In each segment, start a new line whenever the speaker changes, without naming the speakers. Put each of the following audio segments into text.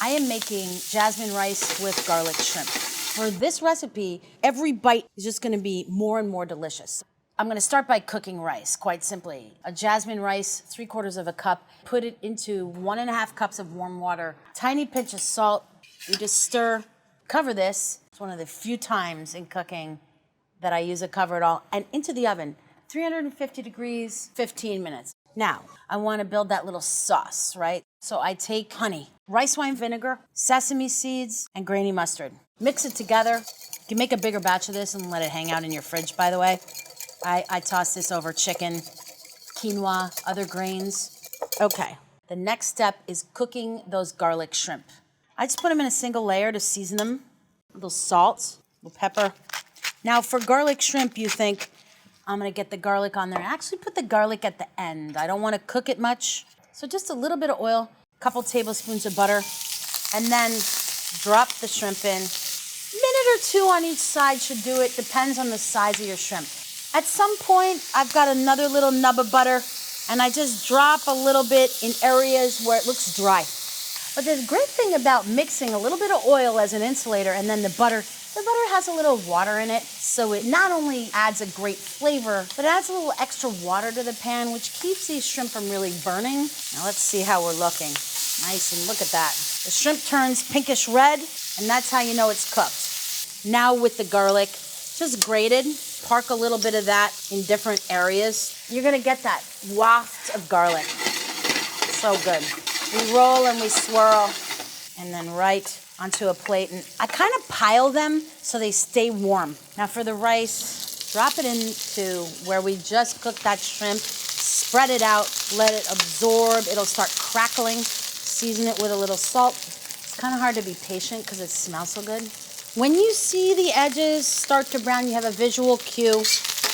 I am making jasmine rice with garlic shrimp. For this recipe, every bite is just gonna be more and more delicious. I'm gonna start by cooking rice, quite simply. A jasmine rice, 3/4 of a cup. Put it into 1.5 cups of warm water. Tiny pinch of salt. You just stir, cover this. It's one of the few times in cooking that I use a cover at all. And into the oven, 350 degrees, 15 minutes. Now, I wanna build that little sauce, right? So I take honey, rice wine vinegar, sesame seeds, and grainy mustard. Mix it together. You can make a bigger batch of this and let it hang out in your fridge, by the way. I toss this over chicken, quinoa, other grains. Okay, the next step is cooking those garlic shrimp. I just put them in a single layer to season them. A little salt, a little pepper. Now for garlic shrimp, you think, I'm gonna get the garlic on there. Actually put the garlic at the end. I don't wanna cook it much. So just a little bit of oil, a couple tablespoons of butter, and then drop the shrimp in. Minute or two on each side should do it, depends on the size of your shrimp. At some point, I've got another little nub of butter, and I just drop a little bit in areas where it looks dry. But the great thing about mixing a little bit of oil as an insulator and then the butter has a little water in it, so it not only adds a great flavor, but it adds a little extra water to the pan, which keeps these shrimp from really burning. Now let's see how we're looking. Nice, and look at that. The shrimp turns pinkish red, and that's how you know it's cooked. Now with the garlic, just grated, park a little bit of that in different areas. You're gonna get that waft of garlic. So good. We roll and we swirl, and then right onto a plate. And I kind of pile them so they stay warm. Now for the rice, drop it into where we just cooked that shrimp, spread it out, let it absorb. It'll start crackling. Season it with a little salt. It's kind of hard to be patient because it smells so good. When you see the edges start to brown, you have a visual cue.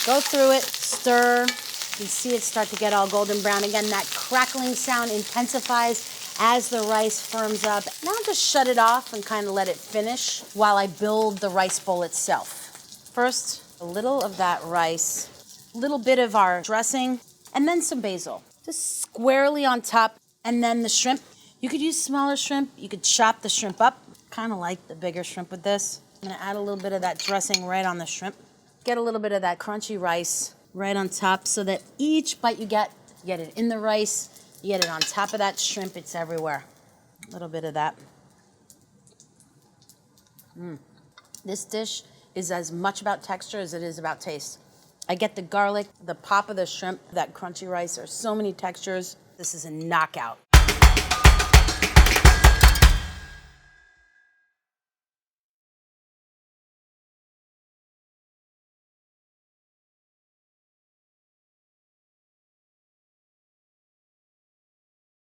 Go through it, stir. You can see it start to get all golden brown. Again, that crackling sound intensifies as the rice firms up. Now just shut it off and kind of let it finish while I build the rice bowl itself. First, a little of that rice, a little bit of our dressing, and then some basil. Just squarely on top, and then the shrimp. You could use smaller shrimp. You could chop the shrimp up. Kind of like the bigger shrimp with this. I'm gonna add a little bit of that dressing right on the shrimp. Get a little bit of that crunchy rice right on top so that each bite you get it in the rice, you get it on top of that shrimp, it's everywhere. A little bit of that. This dish is as much about texture as it is about taste. I get the garlic, the pop of the shrimp, that crunchy rice. There's so many textures. This is a knockout.